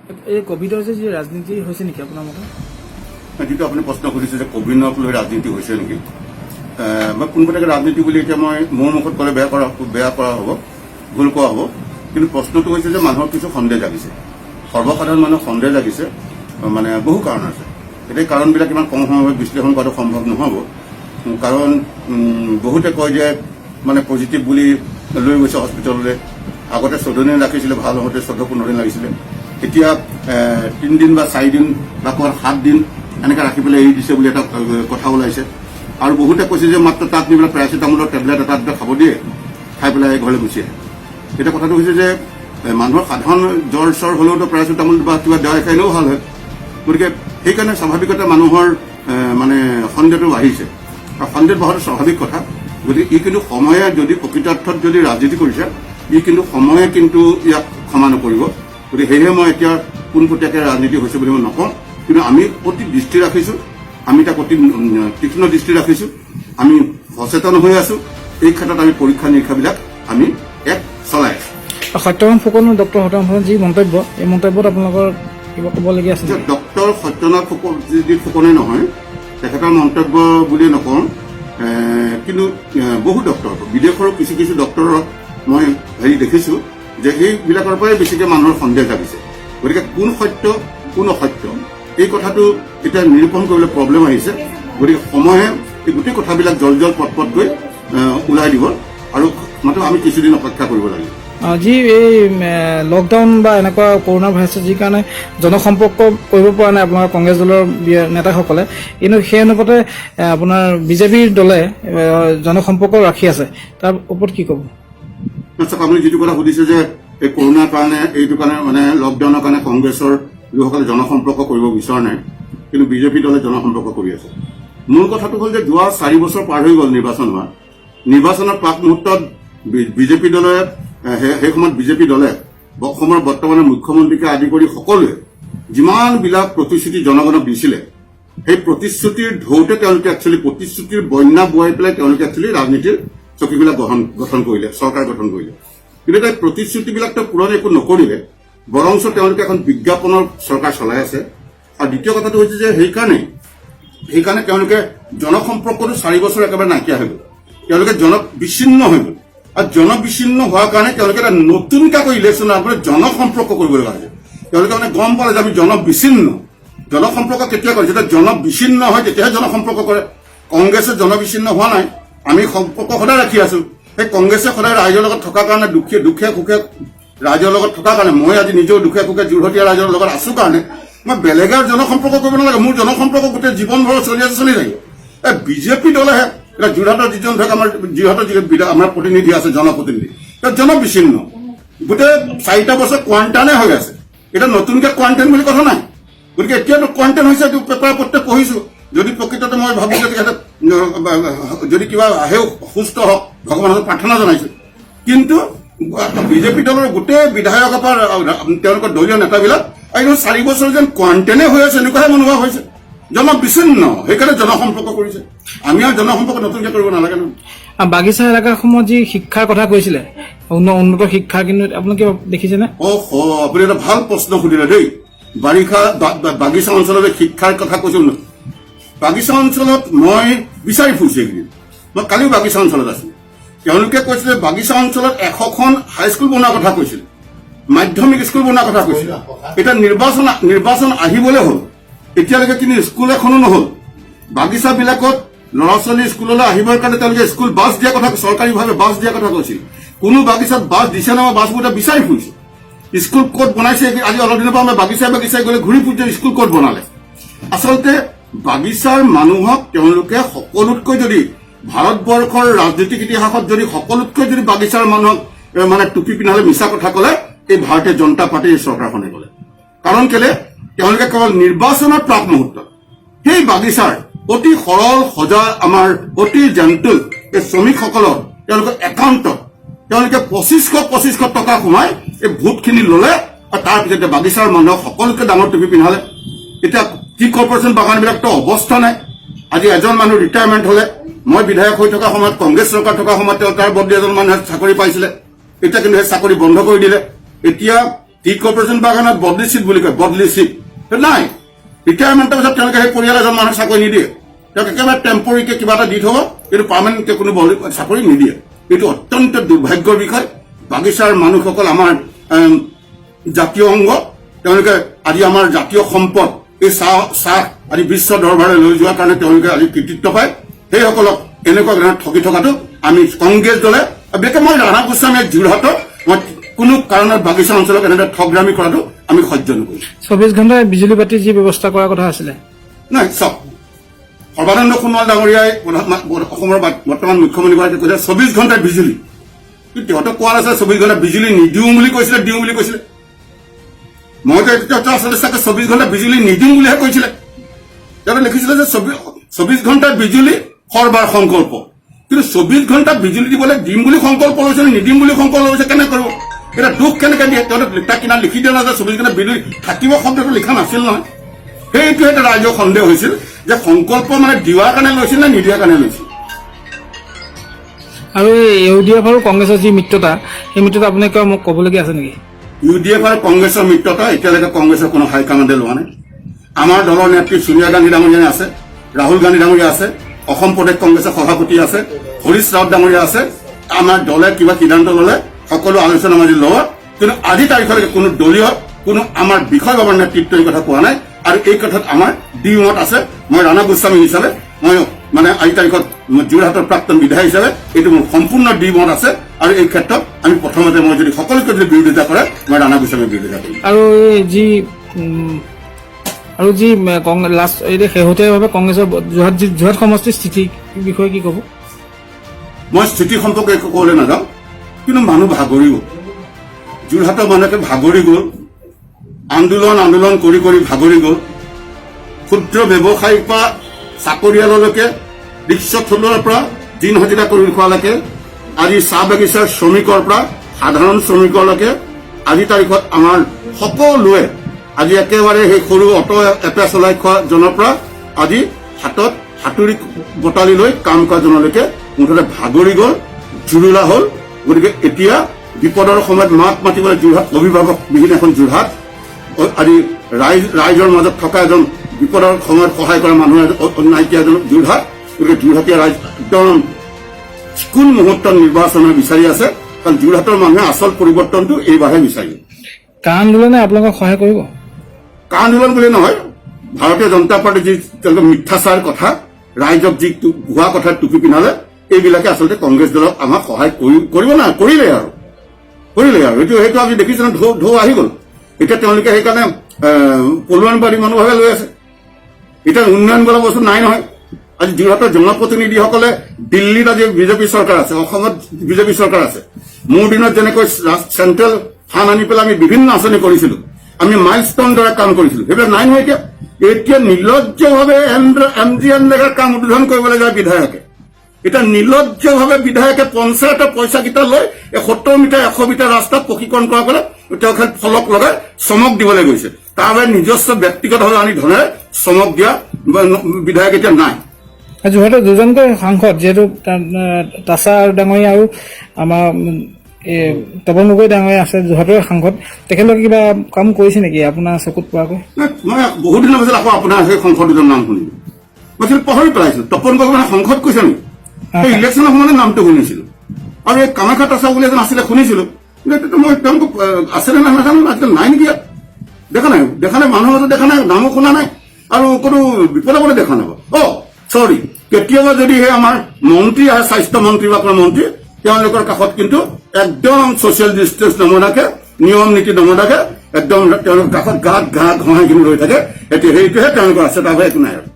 এই কোভিডৰ যে ৰাজনীতি হৈছে নেকি আপোনাৰ মতে? যিটো আপুনি প্ৰশ্ন সুধিছে যে কোভিডক লৈ ৰাজনীতি হৈছে নেকি, মই পোনপটীয়াকৈ ৰাজনীতি বুলি এতিয়া মই মোৰ মুখত ক'লে বেয়া কৰা হ'ব, ভুল কোৱা হ'ব। কিন্তু প্ৰশ্নটো হৈছে যে মানুহৰ কিছু সন্দেহ জাগিছে, সৰ্বসাধাৰণ মানুহৰ সন্দেহ জাগিছে, মানে বহু কাৰণ আছে। এতিয়া কাৰণবিলাক ইমান কম সময়ত বিশ্লেষণ কৰাটো সম্ভৱ নহ'ব। কাৰণ বহুতে কয় যে মানে পজিটিভ বুলি লৈ গৈছে হস্পিটেললৈ, আগতে 14 দিন ৰাখিছিলে, ভাল হওঁতে 14-15 দিন লাগিছিলে, এতিয়া 3 দিন বা 4 দিন বা 7 দিন এনেকৈ ৰাখি পেলাই এৰি দিছে বুলি এটা কথা ওলাইছে। আৰু বহুতে কৈছে যে মাত্ৰ তাত নি পেলাই পেৰাচিটামলৰ টেবলেট এটা খাব দিয়ে, খাই পেলাই ঘৰলৈ গুচি আহে। এতিয়া কথাটো হৈছে যে মানুহৰ সাধাৰণ জ্বৰ চৰ হ'লেওতো পেৰাচিটামল বা কিবা দৱাই খাইলেও ভাল হয়। গতিকে সেইকাৰণে স্বাভাৱিকতে মানুহৰ মানে সন্দেহটো বাঢ়িছে, আৰু সন্দেহ বঢ়াটো স্বাভাৱিক কথা। গতিকে ই কিন্তু সময়ে যদি প্ৰকৃতাৰ্থত যদি ৰাজনীতি কৰিছে, ই কিন্তু সময়ে কিন্তু ইয়াক ক্ষমা নকৰিব। গতিকে সেয়েহে মই এতিয়া পোনপটীয়াকৈ ৰাজনীতি হৈছে বুলি মই নকওঁ, কিন্তু আমি অতি দৃষ্টি ৰাখিছোঁ, আমি তাক অতি তীক্ষ্ণ দৃষ্টি ৰাখিছোঁ, আমি সচেতন হৈ আছোঁ। এই ক্ষেত্ৰত আমি পৰীক্ষা নিৰীক্ষাবিলাক আমি চলাই আছোঁ। সত্যনাৰায়ণ ফুকন, ডক্টৰ সত্যনাৰায়ণ ফুকন যি মন্তব্য, এই মন্তব্যত আপোনালোকৰ কিবা ক'বলগীয়া আছে? ডক্টৰ সত্যনাৰায়ণ ফুকনে নহয়, তেখেতৰ মন্তব্য বুলিয়ে নকওঁ, কিন্তু বহু ডক্টৰ, বিদেশৰো কিছু কিছু ডক্টৰৰ মই দেখিছোঁ যে সেইবিলাকৰ পৰাই বেছিকৈ মানুহৰ সন্দেহ জাগিছে। গতিকে কোন সত্য কোন অসত্য এই কথাটো এতিয়া নিৰূপণ কৰিবলৈ প্ৰব্লেম আহিছে। গতিকে সময়ে এই গোটেই কথাবিলাক জল পট গৈ ওলাই দিব, আৰু মাত্ৰ আমি কিছুদিন অপেক্ষা কৰিব লাগিব। যি এই লকডাউন বা এনেকুৱা কৰোণা ভাইৰাছে যি কাৰণে জনসম্পৰ্ক কৰিব পৰা নাই আপোনাৰ কংগ্ৰেছ দলৰ নেতাসকলে, কিন্তু সেই অনুপাতে আপোনাৰ বিজেপিৰ দলে জনসম্পৰ্ক ৰাখি আছে, তাৰ ওপৰত কি ক'ব? আপুনি যিটো কথা সুধিছে যে এই কৰোণাৰ কাৰণে, এইটো কাৰণে মানে লকডাউনৰ কাৰণে কংগ্ৰেছৰ লোকসকলে জনসম্পৰ্ক কৰিব বিচৰা নাই, কিন্তু বিজেপি দলে জনসম্পৰ্ক কৰি আছে। মূল কথাটো হ'ল যে যোৱা 4 বছৰ পাৰ হৈ গ'ল নিৰ্বাচন হোৱা, নিৰ্বাচনৰ প্ৰাক মুহূৰ্তত বিজেপি দলে সেই সময়ত বিজেপি দলে অসমৰ বৰ্তমানৰ মুখ্যমন্ত্ৰীকে আদি কৰি সকলোৱে যিমানবিলাক প্ৰতিশ্ৰুতি জনগণক দিছিলে, সেই প্ৰতিশ্ৰুতিৰ ঢৌতে তেওঁলোকে একচুৱেলি প্ৰতিশ্ৰুতিৰ বন্যা বোৱাই পেলাই তেওঁলোকে একচুৱেলি ৰাজনীতিৰ চকীবিলাক গঠন কৰিলে, চৰকাৰ গঠন কৰিলে। কিন্তু এই প্ৰতিশ্ৰুতিবিলাকতো পূৰণ একো নকৰিলে, বৰঞ্চ তেওঁলোকে এখন বিজ্ঞাপনৰ চৰকাৰ চলাই আছে। আৰু দ্বিতীয় কথাটো হৈছে যে সেইকাৰণে তেওঁলোকে জনসম্পৰ্কটো 4 বছৰ একেবাৰে নাইকিয়া হৈ গ'ল, তেওঁলোকে জনবিচ্ছিন্ন হৈ গ'ল। আৰু জনবিচ্ছিন্ন হোৱাৰ কাৰণে তেওঁলোকে এটা নতুনকৈ ইলেকশ্যন আপোনাৰ জনসম্পৰ্ক কৰিব লগা হৈছে। তেওঁলোকে মানে গম পালে যে আমি জনবিচ্ছিন্ন। জনসম্পৰ্ক কেতিয়া কৰে? যেতিয়া জনবিচ্ছিন্ন হয় তেতিয়াহে জনসম্পৰ্ক কৰে। কংগ্ৰেছে জনবিচ্ছিন্ন হোৱা নাই, আমি সম্পৰ্ক সদায় ৰাখি আছো। সেই কংগ্ৰেছে সদায় ৰাইজৰ লগত থকাৰ কাৰণে, দুখে সুখে ৰাইজৰ লগত থকাৰ কাৰণে, মই আজি নিজেও দুখে সুখে যোৰহতীয়া ৰাইজৰ লগত আছো কাৰণে মই বেলেগৰ জনসম্পৰ্ক কৰিব নালাগে। মোৰ জনসম্পৰ্ক গোটেই জীৱনভৰ চলি থাকিব। এই বিজেপি দলেহে, এতিয়া যোৰহাটৰ যিজন ধৰক আমাৰ যোৰহাটৰ আমাৰ প্ৰতিনিধি আছে, জনপ্ৰতিনিধি, জনবিচ্ছিন্ন। গোটেই 4টা বছৰ কোৱাৰেণ্টাইনে হৈ আছে, এতিয়া নতুনকৈ কোৱাৰেণ্টাইন বুলি কথা নাই। গতিকে এতিয়াতো কোৱাৰেণ্টাইন হৈছে, পেপাৰ পত্ৰ পঢ়িছো। যদি প্ৰকৃততে মই ভাবো যে যদি কিবা আহেও সুস্থ হওক, ভগৱানৰ প্ৰাৰ্থনা জনাইছো। কিন্তু বিজেপি দলৰ গোটেই বিধায়কৰ পৰা তেওঁলোকৰ দলীয় নেতাবিলাক একদম 4 বছৰ যেন কোৱাৰেণ্টাইনে হৈ আছে, এনেকুৱাহে অনুভৱ হৈছে। জনবিচ্ছিন্ন, সেইকাৰণে জনসম্পৰ্ক কৰিছে। আমি আৰু জনসম্পৰ্ক নতুনকৈ কৰিব নালাগে নহয়। বাগিচা এলেকাসমূহত যি শিক্ষাৰ কথা কৈছিলে, উন্নত শিক্ষা, কিন্তু আপুনি কিবা দেখিছেনে? আপুনি এটা ভাল প্ৰশ্ন সুধিলে দেই। বাগিচা অঞ্চলত শিক্ষাৰ কথা কৈছো। বাগিচা অঞ্চলত মই বিচাৰি ফুৰিছো এইকেইদিন, মই কালিও বাগিচা অঞ্চলত আছো। তেওঁলোকে কৈছিলে বাগিচা অঞ্চলত 100খন হাইস্কুল বনোৱাৰ কথা কৈছিল, মাধ্যমিক স্কুল বনোৱাৰ কথা কৈছিল। এতিয়া নিৰ্বাচন আহিবলৈ হ'ল, এতিয়ালৈকে কিন্তু স্কুল এখনো নহ'ল। বাগিচাবিলাকত ল'ৰা ছোৱালী স্কুললৈ আহিবৰ কাৰণে তেওঁলোকে স্কুল বাছ দিয়াৰ কথা, চৰকাৰীভাৱে বাছ দিয়াৰ কথা কৈছিল। কোনো বাগিচাত বাছ দিছে নে? মই বাছবোৰ বিচাৰি ফুৰিছো। স্কুল ক'ত বনাইছে আজি অলপ দিনৰ পৰা আমি বাগিচাই গ'লে ঘূৰি ফুৰিছে, স্কুল ক'ত বনালে। আচলতে বাগিচাৰ মানুহক তেওঁলোকে সকলোতকৈ, যদি ভাৰতবৰ্ষৰ ৰাজনৈতিক ইতিহাসত যদি সকলোতকৈ যদি বাগিচাৰ মানুহক মানে টুপি পিন্ধালে মিছা কথা ক'লে, এই ভাৰতীয় জনতা পাৰ্টীৰ চৰকাৰখনে ক'লে। কাৰণ কেলে? তেওঁলোকে কেৱল নিৰ্বাচনৰ প্ৰাক মুহূৰ্তত সেই বাগিচাৰ অতি সৰল সজা আমাৰ অতি জেণ্টল এই শ্ৰমিকসকলৰ তেওঁলোকৰ একাউণ্টত তেওঁলোকে 2500 টকা সোমাই এই ভোটখিনি ল'লে, আৰু তাৰপিছতে বাগিচাৰ মানুহক সকলোকে ডাঙৰ টুপি পিন্ধালে। এতিয়া টি কৰ্পৰেশ্যন বাগানবিলাকতো অৱস্থা নাই। আজি এজন মানুহ ৰিটায়াৰমেণ্ট হ'লে, মই বিধায়ক হৈ থকা সময়ত, কংগ্ৰেছ চৰকাৰ থকা সময়ত তাৰ বদলি এজন মানুহে চাকৰি পাইছিলে। এতিয়া কিন্তু সেই চাকৰি বন্ধ কৰি দিলে। এতিয়া টি কৰ্পৰেশ্যন বাগানত বদলি চিট বুলি কয়, বদলি চিট নাই। ৰিটায়াৰমেণ্টৰ পিছত তেওঁলোকে সেই পৰিয়াল এজন মানুহক চাকৰি নিদিয়ে, তেওঁক একেবাৰে টেম্পৰীকে কিবা এটা দি থব, কিন্তু পাৰ্মানেণ্টকে কোনো চাকৰি নিদিয়ে। এইটো অত্যন্ত দুৰ্ভাগ্যৰ বিষয়। বাগিচাৰ মানুহসকল আমাৰ জাতীয় অংগ, তেওঁলোকে আজি আমাৰ জাতীয় সম্পদ এই চাহ আজি বিশ্ব দৰবাৰে লৈ যোৱাৰ কাৰণে তেওঁলোকে আজি কৃতিত্ব পায়। সেইসকলক এনেকুৱা ধৰণে ঠগি থকাটো আমি কংগ্ৰেছ দলে, বিশেষকৈ মই ৰাণা গোস্বামীয়ে যোৰহাটত মই কোনো কাৰণত বাগিচা অঞ্চলক এনেদৰে ঠগৰামি কৰাটো আমি সহ্য নকৰোঁ। 24 ঘণ্টাই বিজুলী বাতি যি ব্যৱস্থা কৰাৰ কথা আছিলে, নাই চাওক, সৰ্বানন্দ সোণোৱাল ডাঙৰীয়াই অসমৰ বৰ্তমান মুখ্যমন্ত্ৰীগৰাকীয়ে কৈছে 24 ঘণ্টাৰ বিজুলী, কিন্তু তেওঁতো কোৱা আছে 24 ঘণ্টা বিজুলী নিদিওঁ বুলি কৈছিলে, দিওঁ বুলি কৈছিলে। মইতো আচলতে চাগে 24 ঘণ্টা বিজুলী নিদিওঁ বুলিহে কৈছিলে। তেওঁ লিখিছিলে যে 24 ঘণ্টাৰ বিজুলী সৰবাৰ সংকল্প, কিন্তু 24 ঘণ্টা বিজুলী দিবলৈ দিম বুলি সংকল্প লৈছে, নিদিম বুলি সংকল্প লৈছে, কেনে কৰিব? এটা দুখ কেনেকে দিয়ে? তেওঁ তাক কিনা লিখি দিয়া নাযায় 24 ঘণ্টা বিজুলী থাকিব, শব্দটো লিখা নাছিল নহয়। সেইটো এটা ৰাইজৰ সন্দেহ হৈছিল যে সংকল্প মানে দিয়াৰ কাৰণে লৈছিল নে নিদিয়াৰ কাৰণে লৈছিল। আৰু এই ইউডিএফ আৰু কংগ্ৰেছৰ যি মিত্ৰতা, সেই মিত্ৰতা আপুনি কিবা মোক ক'বলগীয়া আছে নেকি? ইউডিএফ আৰু কংগ্ৰেছৰ মিত্ৰতা এতিয়ালৈকে কংগ্ৰেছৰ কোনো হাইকমাণ্ডে লোৱা নাই। আমাৰ দলৰ নেত্ৰী সোনিয়া গান্ধী ডাঙৰীয়া আছে, ৰাহুল গান্ধী ডাঙৰীয়া আছে, অসম প্ৰদেশ কংগ্ৰেছৰ সভাপতি আছে, হৰীশ ৰাৱত ডাঙৰীয়া আছে। আমাৰ দলে কিবা সিদ্ধান্ত ললে সকলো আলোচনা মাজত লোৱা, কিন্তু আজি তাৰিখলৈকে কোনো দলীয় কোনো আমাৰ বিষয়ববৰ নেতৃত্বৰ এই কথা কোৱা নাই। আৰু এই কথাত আমাৰ দ্বিমত আছে। মই ৰাণা গোস্বামী হিচাপে, মই মানে আজি তাৰিখত যোৰহাটৰ প্ৰাক্তন বিধায়ক হিচাপে এইটো মোৰ সম্পূৰ্ণ দ্বিমত আছে। আৰু এই ক্ষেত্ৰত আমি প্ৰথমতে মই যদি সকলোকে যদি বিৰোধিতা কৰে, মই ৰাণা গোস্বামীৰ বিৰোধিতা কৰিম। আৰু যি লাষ্ট শেহতীয়াভাৱে কংগ্ৰেছৰ যোৰহাট সমষ্টিৰ স্থিতিৰ বিষয়ে কি ক'ব? মই স্থিতি সম্পৰ্কে একো ক'বলৈ নাযাওঁ, কিন্তু মানুহ ভাগৰি গ'ল। যোৰহাটৰ মানুহে ভাগৰি গ'ল, আন্দোলন কৰি কৰি ভাগৰি গ'ল। ক্ষুদ্ৰ ব্যৱসায়ীৰ পৰা চাকৰিয়াললৈকে, ৰিক্সা চলোৱাৰ পৰা দিন হাজিৰা কৰি খোৱালৈকে, আজি চাহ বাগিচাৰ শ্ৰমিকৰ পৰা সাধাৰণ শ্ৰমিকলৈকে আজি তাৰিখত আমাৰ সকলোৱে আজি একেবাৰে সেই সৰু অটো এপে চলাই খোৱা জনৰ পৰা আজি হাতত হাতুৰি বটালি লৈ কাম কৰা জনলৈকে মুঠতে ভাগৰি গ'ল, জুৰুলা হ'ল। গতিকে এতিয়া বিপদৰ সময়ত মাত মাতিবলৈ যোৰহাট অভিভাৱকবিহীন এখন যোৰহাট, আজি ৰাইজৰ মাজত থকা এজন বিপদৰ সময়ত সহায় কৰা মানুহ নাইকিয়া এজন যোৰহাট। গতিকে যোৰহাটীয়া ৰাইজ একদম কোন মুহূৰ্তত নিৰ্বাচন বিচাৰি আছে, কাৰণ যোৰহাটৰ মানুহে আচল পৰিৱৰ্তনটো এইবাৰহে বিচাৰিব। কা আন্দোলনে আপোনালোকক সহায় কৰিব? কা আন্দোলন বুলি নহয়, ভাৰতীয় জনতা পাৰ্টীৰ যি তেওঁলোকৰ মিথ্যাচাৰ কথা, ৰাইজক যি ভুৱা কথাত টুপি পিন্ধালে, এইবিলাকে আচলতে কংগ্ৰেছ দলক আমাক সহায় কৰিব না, কৰিলে আৰু সেইটো আমি দেখিছোঁ। ঢৌ আহি গ'ল। এতিয়া তেওঁলোকে সেইকাৰণে পলুৱানবাদী মনোভাৱে লৈ আছে। এতিয়া উন্নয়ন বোলা বস্তু নাই নহয়। আজি যোৰহাটৰ জনপ্ৰতিনিধিসকলে দিল্লীত আজি বিজেপি চৰকাৰ আছে, অসমত বিজেপি চৰকাৰ আছে। মোৰ দিনত যেনেকৈ চেণ্ট্ৰেল ফাণ্ড আনি পেলাই আমি বিভিন্ন আঁচনি কৰিছিলো, আমি মাইলষ্টন দৰে কাম কৰিছিলো, সেইবিলাক নাই নহয়। এতিয়া নিৰ্লজ্জভাৱে MGNৰেগাৰ কাম উদ্বোধন কৰিবলৈ যায় বিধায়কে। এতিয়া নিৰ্লজ্জভাৱে বিধায়কে পঞ্চায়তৰ পইচাকেইটা লৈ 70 মিটাৰ 100 মিটাৰ ৰাস্তাত প্ৰশিক্ষণ কৰাবলৈ তেওঁ ফলক লগাই চমক দিবলৈ গৈছে। তাৰ বাবে নিজস্ব ব্যক্তিগতভাৱে আনি ধনেৰে চমক দিয়া বিধায়ক এতিয়া নাই। যোৰহাটৰ দুজনকৈ সাংসদ, যিহেতু তাছা ডাঙৰীয়া আৰু আমাৰ তপন গগৈ ডাঙৰীয়া আছে, যোৰহাটৰ সাংসদ, তেখেতলোকে কিবা কাম কৰিছে নেকি আপোনাৰ চকুত পৰাকৈ? মই বহুত দিনৰ পিছত আকৌ আপোনাৰ সেই সংসদ দুজন নাম শুনিলো। মই পাহৰি পেলাইছিলো, তপন গগৈ মানে সংসদ কৈছে নেকি? সেই ইলেকশ্যনৰ সময়তে নামটো শুনিছিলো। আৰু এই কামাখ্যা তাছা বুলি এজন আছিলে শুনিছিলো, কিন্তু মই তেওঁলোক আছেনে নাই নাজানো, আজিকালি নাই নেকি? দেখা নাই মানুহৰ মাজত দেখা নাই, নামো শুনা নাই, আৰু কোনো বিপদে পদে দেখা নাপাব। চৰি, কেতিয়াবা যদি সেই আমাৰ মন্ত্ৰী আহে, স্বাস্থ্য মন্ত্ৰী বা কোনো মন্ত্ৰী, তেওঁলোকৰ কাষত কিন্তু একদম ছচিয়েল ডিষ্টেন্স নমনাকে, নিয়ম নীতি নমনাকে একদম তেওঁলোকৰ কাষত গাত ঘঁহাই কিনি ৰৈ থাকে। সেইটোহে তেওঁলোকৰ আছে, তাৰ বাহিৰে একো নাই আৰু।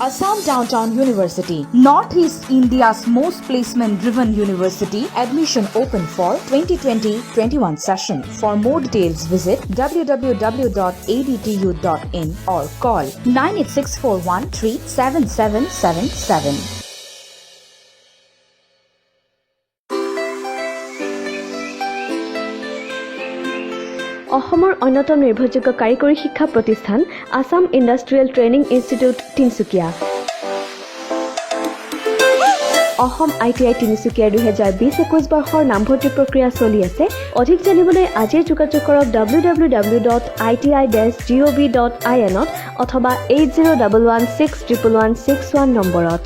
Assam Downtown University, Northeast India's most placement-driven university. Admission open for 2020-21 session. For more details, visit www.adtu.in or call 98641377777. অসমৰ অন্যতম নিৰ্ভৰযোগ্য কাৰিকৰী শিক্ষা প্ৰতিষ্ঠান Assam industrial training institute Tinsukia. Assam ITI তিনিচুকীয়াৰ 2020-21 বৰ্ষৰ নামভৰ্তি প্ৰক্ৰিয়া চলি আছে। অধিক জানিবলৈ আজিয়ে যোগাযোগ কৰক www.iti-gov.in অথবা 8011611161 নম্বৰত।